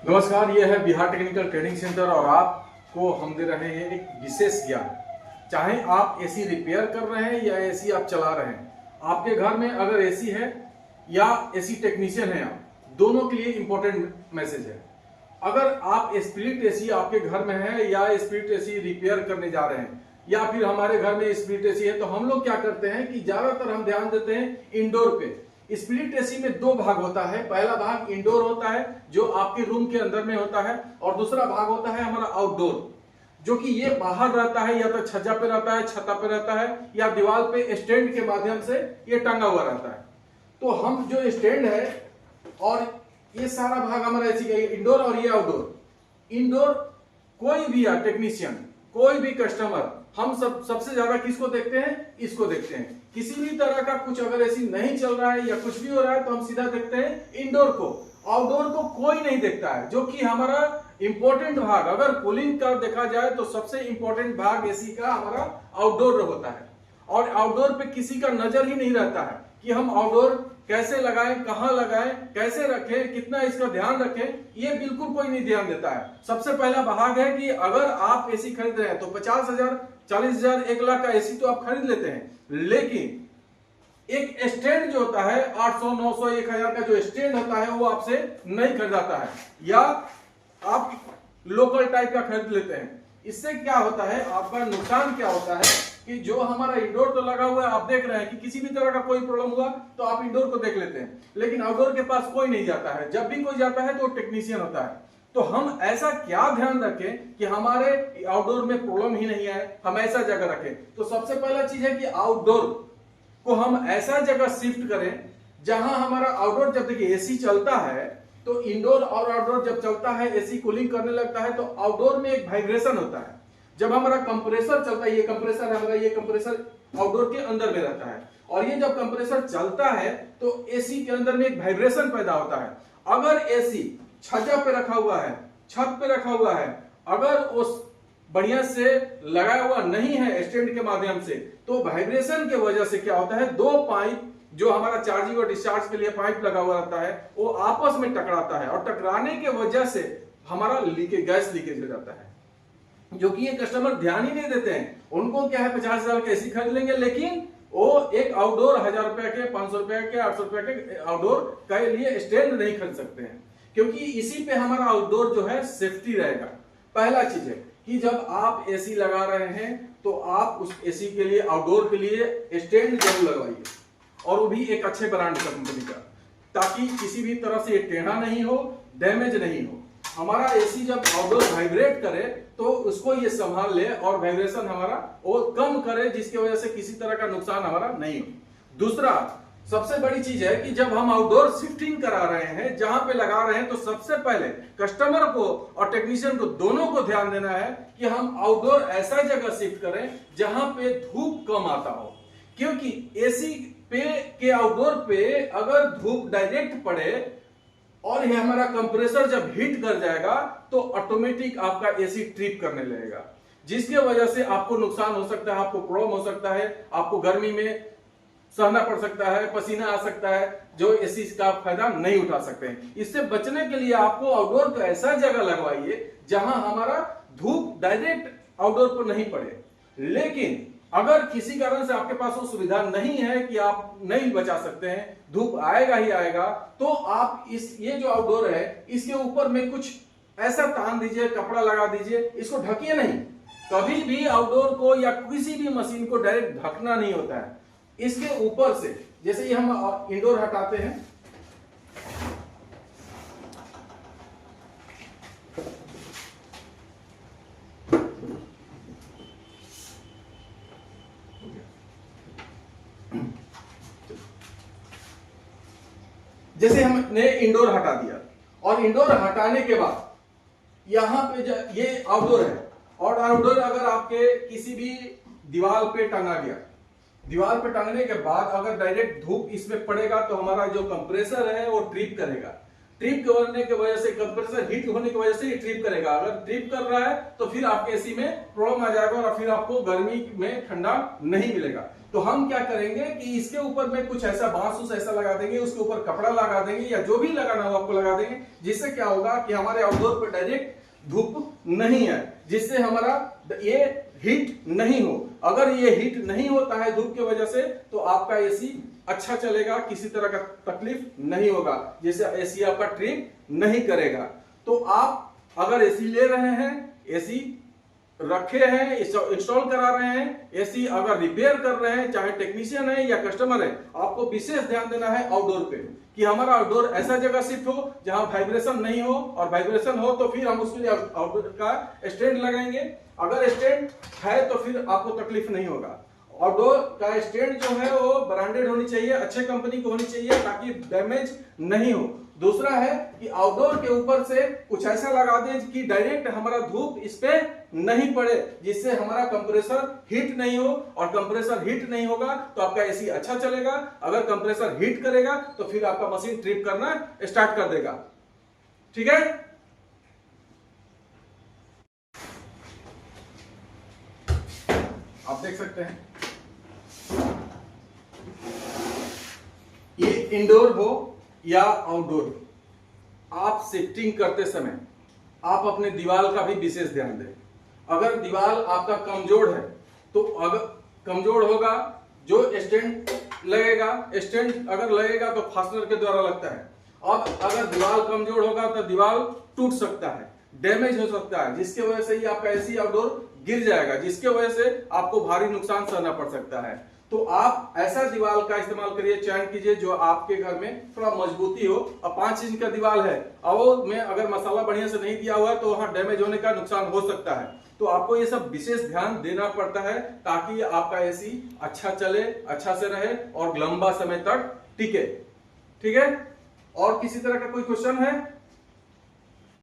नमस्कार, ये है बिहार टेक्निकल ट्रेनिंग सेंटर और आपको हम दे रहे हैं एक विशेष ज्ञान। चाहे आप एसी रिपेयर कर रहे हैं या एसी आप चला रहे हैं, आपके घर में अगर एसी है या एसी टेक्नीशियन है, आप दोनों के लिए इंपॉर्टेंट मैसेज है। अगर आप स्प्लिट एसी आपके घर में है या स्प्लिट एसी रिपेयर करने जा रहे हैं या फिर हमारे घर में स्प्लिट एसी है, तो हम लोग क्या करते हैं कि ज्यादातर हम ध्यान देते हैं इंडोर पे। स्प्लिट एसी में दो भाग होता है। पहला भाग इंडोर होता है जो आपके रूम के अंदर में होता है, और दूसरा भाग होता है हमारा आउटडोर, जो कि ये बाहर रहता है, या तो छज्जा पे रहता है, छत्ता पे रहता है, या दीवार पे स्टैंड के माध्यम से ये टंगा हुआ रहता है। तो हम जो स्टैंड है और ये सारा भाग हमारा एसी का इंडोर और ये आउटडोर। इंडोर कोई भी टेक्नीशियन, कोई भी कस्टमर, हम सबसे ज्यादा किसको देखते हैं? इसको देखते हैं। किसी भी तरह का कुछ अगर ऐसी नहीं चल रहा है या कुछ भी हो रहा है तो हम सीधा देखते हैं इंडोर को। आउटडोर को कोई नहीं देखता है, जो कि हमारा इंपॉर्टेंट भाग, अगर कूलिंग का देखा जाए तो सबसे इंपॉर्टेंट भाग एसी का हमारा आउटडोर होता है। और आउटडोर पे किसी का नजर ही नहीं रहता है कि हम आउटडोर कैसे लगाएं, कहां लगाएं, कैसे रखें, कितना इसका ध्यान रखें, ये बिल्कुल कोई नहीं ध्यान देता है। सबसे पहला भाग है कि अगर आप एसी खरीद रहे हैं तो 50,000, 40,000, 1 लाख का एसी तो आप खरीद लेते हैं, लेकिन एक स्टैंड जो होता है 800, 900, 1,000 का जो स्टैंड होता है वो आपसे नहीं खरीदाता है, या आप लोकल टाइप का खरीद लेते हैं। इससे क्या होता है, आपका नुकसान क्या होता है कि जो हमारा इंडोर तो लगा हुआ है, आप देख रहे हैं कि किसी भी तरह का कोई प्रॉब्लम हुआ तो आप इंडोर को देख लेते हैं, लेकिन आउटडोर के पास कोई नहीं जाता है। जब भी कोई जाता है तो टेक्नीशियन होता है। तो हम ऐसा क्या ध्यान रखें कि हमारे आउटडोर में प्रॉब्लम ही नहीं आए, हम ऐसा जगह रखें। तो सबसे पहला चीज है कि आउटडोर को हम ऐसा जगह शिफ्ट करें जहां हमारा आउटडोर, जब देखिए एसी चलता है तो इंडोर और आउटडोर जब चलता है, एसी कूलिंग करने लगता है तो आउटडोर में एक वाइब्रेशन होता है। जब हमारा कंप्रेसर चलता है, ये कंप्रेसर है हमारा, ये कंप्रेसर आउटडोर के अंदर में रहता है, और ये जब कंप्रेसर चलता है तो एसी के अंदर में एक वाइब्रेशन पैदा होता है। अगर एसी छज्जा पे रखा हुआ है, छत पे रखा हुआ है, अगर उस बढ़िया से लगाया हुआ नहीं है स्टैंड के माध्यम से, तो वाइब्रेशन के वजह से क्या होता है, दो पाइप जो हमारा चार्जिंग और डिस्चार्ज के लिए पाइप लगा हुआ रहता है वो आपस में टकराता है, और टकराने के वजह से हमारा लीकेज, गैस लीकेज हो जाता है, जो कि ये कस्टमर ध्यान ही नहीं देते हैं। उनको क्या है, 50,000 के एसी खरीद लेंगे, लेकिन वो एक आउटडोर 1,000 रुपए के, 500 रुपए के, 800 रुपए के आउटडोर के लिए स्टैंड नहीं खरीद सकते हैं, क्योंकि इसी पे हमारा आउटडोर जो है सेफ्टी रहेगा। पहला चीज है कि जब आप एसी लगा रहे हैं तो आप उस एसी के लिए, आउटडोर के लिए स्टैंड जरूर लगवाइए, और वो भी एक अच्छे ब्रांड कंपनी का, ताकि किसी भी तरह से टेढ़ा नहीं हो, डैमेज नहीं हो। हमारा एसी जब आउटडोर वाइब्रेट करे तो उसको ये संभाल ले और वाइब्रेशन हमारा वो कम करे, जिसकी वजह से किसी तरह का नुकसान हमारा नहीं हो। दूसरा सबसे बड़ी चीज है कि जब हम आउटडोर शिफ्टिंग करा रहे हैं, जहां पे लगा रहे हैं, तो सबसे पहले कस्टमर को और टेक्नीशियन को दोनों को ध्यान देना है कि हम आउटडोर ऐसा जगह शिफ्ट करें जहां पे धूप कम आता हो, क्योंकि एसी पे के आउटडोर पे अगर धूप डायरेक्ट पड़े और ये हमारा कंप्रेसर जब हीट कर जाएगा तो ऑटोमेटिक आपका एसी ट्रिप करने लगेगा, जिसके वजह से आपको नुकसान हो सकता है, आपको प्रॉब्लम हो सकता है, आपको गर्मी में सहना पड़ सकता है, पसीना आ सकता है, जो एसी का फायदा नहीं उठा सकते हैं। इससे बचने के लिए आपको आउटडोर को ऐसा जगह लगवाइए जहां हमारा धूप डायरेक्ट आउटडोर पर नहीं पड़े। लेकिन अगर किसी कारण से आपके पास वो सुविधा नहीं है कि आप नहीं बचा सकते हैं, धूप आएगा ही आएगा, तो आप ये जो आउटडोर है इसके ऊपर में कुछ ऐसा तान दीजिए, कपड़ा लगा दीजिए, इसको ढकिए नहीं। कभी भी आउटडोर को या किसी भी मशीन को डायरेक्ट ढकना नहीं होता है। इसके ऊपर से, जैसे ये हम इंडोर हटाते हैं, जैसे हमने इंडोर हटा दिया, और इंडोर हटाने के बाद यहां पे ये आउटडोर है, और आउटडोर अगर आपके किसी भी दीवार पे टंगा गया, दीवार पे टांगने के बाद अगर डायरेक्ट धूप इसमें पड़ेगा तो हमारा जो कंप्रेसर है वो ट्रिप करेगा। ट्रिप करने की वजह से, कंप्रेसर हीट होने की वजह से ये ट्रिप करेगा। अगर ट्रिप कर रहा है तो फिर आपके एसी में प्रॉब्लम आ जाएगा और फिर आपको गर्मी में ठंडा नहीं मिलेगा। तो हम क्या करेंगे कि इसके ऊपर में कुछ ऐसा बांस ऐसा लगा देंगे, उसके ऊपर कपड़ा लगा देंगे या जो भी लगाना हो आपको लगा देंगे, जिससे क्या होगा कि हमारे आउटडोर पर डायरेक्ट धूप नहीं है, जिससे हमारा ये हीट नहीं हो। अगर ये हीट नहीं होता है धूप की वजह से तो आपका एसी अच्छा चलेगा, किसी तरह का तकलीफ नहीं होगा, जैसे एसी आपका ट्रिप नहीं करेगा। तो आप अगर एसी ले रहे हैं, एसी रखे हैं, इंस्टॉल करा रहे हैं, एसी अगर रिपेयर कर रहे हैं, चाहे टेक्नीशियन है या कस्टमर है, आपको विशेष ध्यान देना है आउटडोर पे कि हमारा आउटडोर ऐसा जगह शिफ्ट हो जहां वाइब्रेशन नहीं हो, और वाइब्रेशन हो तो फिर हम उसके लिए आउटडोर का स्टैंड लगाएंगे। अगर स्टैंड है तो फिर आपको तकलीफ नहीं होगा। आउटडोर का स्टैंड जो है वो ब्रांडेड होनी चाहिए, अच्छे कंपनी की होनी चाहिए ताकि डैमेज नहीं हो। दूसरा है कि आउटडोर के ऊपर से कुछ ऐसा लगा दें कि डायरेक्ट हमारा धूप इस पे नहीं पड़े, जिससे हमारा कंप्रेसर हीट नहीं हो, और कंप्रेसर हीट नहीं होगा तो आपका एसी अच्छा चलेगा। अगर कंप्रेसर हीट करेगा तो फिर आपका मशीन ट्रिप करना स्टार्ट कर देगा। ठीक है, आप देख सकते हैं ये इंडोर हो या आउटडोर हो, आप शिफ्टिंग करते समय आप अपने दीवार का भी विशेष ध्यान दें। अगर दीवार आपका कमजोर है तो अगर कमजोर होगा, जो स्टैंड लगेगा, स्टैंड अगर लगेगा तो फास्टनर के द्वारा लगता है। अब अगर दीवार कमजोर होगा तो दीवार टूट सकता है, डैमेज हो सकता है, जिसके वजह से ही आपका एसी आउटडोर गिर जाएगा, जिसके वजह से आपको भारी नुकसान सहना पड़ सकता है। तो आप ऐसा दीवार का इस्तेमाल करिए, चयन कीजिए जो आपके घर में थोड़ा मजबूती हो। अब 5 इंच का दीवार है और में अगर मसाला बढ़िया से नहीं दिया हुआ है तो वहां डैमेज होने का नुकसान हो सकता है। तो आपको ये सब विशेष ध्यान देना पड़ता है ताकि आपका एसी अच्छा चले, अच्छा से रहे और लंबा समय तक टिके। ठीक है, और किसी तरह का कोई क्वेश्चन है?